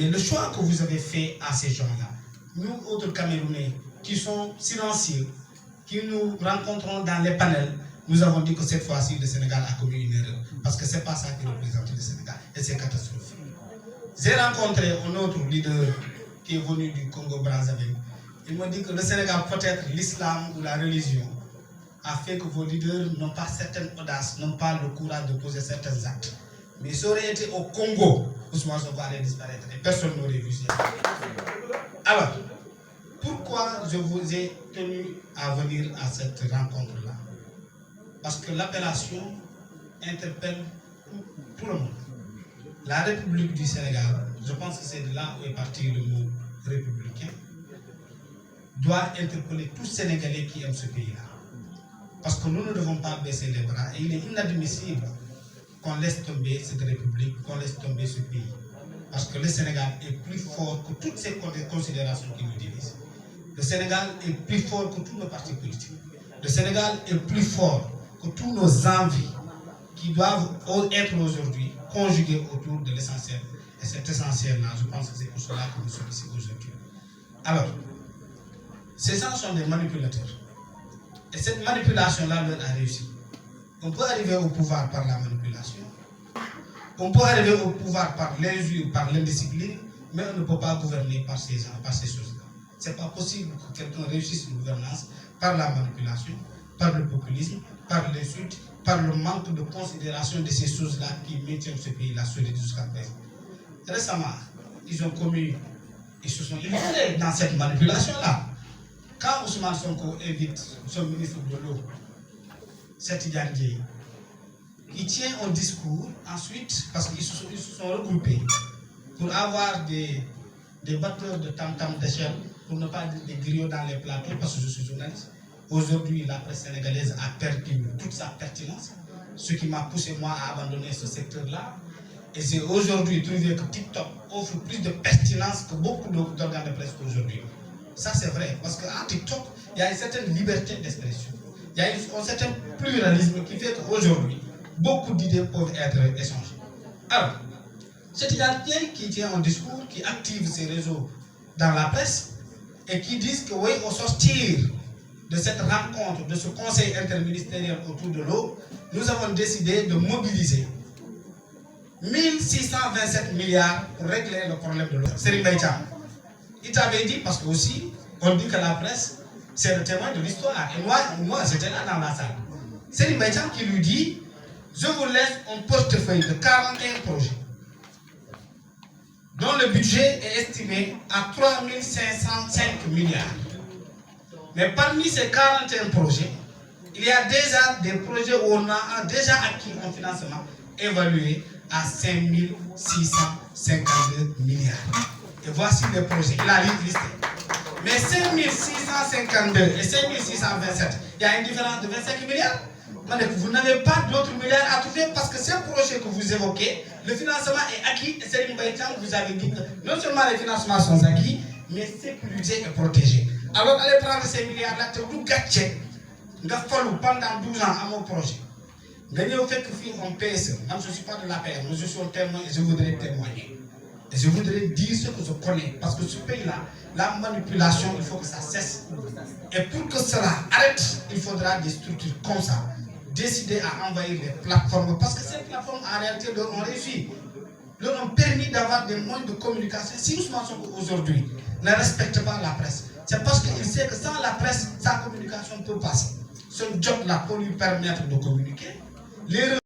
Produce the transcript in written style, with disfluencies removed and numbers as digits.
Et le choix que vous avez fait à ces gens-là, nous, autres Camerounais, qui sont silencieux, qui nous rencontrons dans les panels, nous avons dit que cette fois-ci, le Sénégal a commis une erreur. Parce que ce n'est pas ça qui représente le Sénégal. Et c'est catastrophique. J'ai rencontré un autre leader qui est venu du Congo-Brazzaville. Il m'a dit que le Sénégal, peut-être l'islam ou la religion, a fait que vos leaders n'ont pas certaine audace, n'ont pas le courage de poser certains actes. Mais ça aurait été au Congo, Ousmane Sonko allait disparaître et personne n'aurait vu ça. Alors, pourquoi je vous ai tenu à venir à cette rencontre-là? Parce que l'appellation interpelle tout le monde. La République du Sénégal, je pense que c'est de là où est parti le mot républicain, doit interpeller tous Sénégalais qui aiment ce pays-là. Parce que nous ne devons pas baisser les bras et il est inadmissible qu'on laisse tomber cette République, qu'on laisse tomber ce pays. Parce que le Sénégal est plus fort que toutes ces considérations qui nous divisent. Le Sénégal est plus fort que tous nos partis politiques. Le Sénégal est plus fort que tous nos envies qui doivent être aujourd'hui conjuguées autour de l'essentiel. Et cet essentiel-là, je pense que c'est pour cela que nous sommes ici aujourd'hui. Alors, ces gens sont des manipulateurs. Et cette manipulation-là leur a réussi. On peut arriver au pouvoir par la manipulation. On peut arriver au pouvoir par l'injure, par l'indiscipline, mais on ne peut pas gouverner par ces gens, par ces choses-là. Ce n'est pas possible que quelqu'un réussisse une gouvernance par la manipulation, par le populisme, par l'insulte, par le manque de considération de ces choses-là qui maintiennent ce pays-là solide jusqu'à présent. Récemment, ils se sont illustrés dans cette manipulation-là. Quand Ousmane Sonko invite son ministre de l'eau, Cheikh Dieye, il tient un discours ensuite, parce qu'ils se sont regroupés pour avoir des batteurs de tam-tam d'échelle, pour ne pas dire des griots dans les plateaux, parce que je suis journaliste. Aujourd'hui, la presse sénégalaise a perdu toute sa pertinence, ce qui m'a poussé moi à abandonner ce secteur-là. Et c'est aujourd'hui trouvé que TikTok offre plus de pertinence que beaucoup d'organes de presse aujourd'hui. Ça c'est vrai, parce qu'en TikTok, il y a une certaine liberté d'expression. Il y a un certain pluralisme qui fait qu'aujourd'hui, beaucoup d'idées peuvent être échangées. Alors, c'est Dieye qui tient un discours, qui active ses réseaux dans la presse et qui disent que oui, au sortir de cette rencontre, de ce conseil interministériel autour de l'eau, nous avons décidé de mobiliser 1627 milliards pour régler le problème de l'eau. Serigne Mbaye Thiam, il t'avait dit, parce que aussi, on dit que la presse, c'est le témoin de l'histoire. Et moi j'étais là dans la salle. Serigne Mbaye Thiam qui lui dit, je vous laisse un portefeuille de 41 projets, dont le budget est estimé à 3505 milliards. Mais parmi ces 41 projets, il y a déjà des projets où on a déjà acquis un financement évalué à 5652 milliards. Et voici les projets, il a listé. Mais 5652 et 5627, il y a une différence de 25 milliards. Vous n'avez pas d'autres milliards à trouver parce que ces projets que vous évoquez, le financement est acquis. Et Serigne Mbaye Thiam vous avez dit que non seulement les financements sont acquis, mais sécurisés et protégés. Alors allez prendre ces milliards-là, vous gâchez. Vous avez fallu pendant 12 ans à mon projet. Vous avez fait que on PSE. Moi, je ne suis pas de l'APR, mais je suis un témoin et je voudrais témoigner. Et je voudrais dire ce que je connais. Parce que ce pays-là, la manipulation, il faut que ça cesse. Et pour que cela arrête, il faudra des structures comme ça, décider à envahir les plateformes. Parce que ces plateformes, en réalité, leur ont réussi. Leur ont permis d'avoir des moyens de communication. Si Ousmane Sonko aujourd'hui ne respecte pas la presse, c'est parce qu'il sait que sans la presse, sa communication peut passer. Ce job-là peut lui permettre de communiquer. Les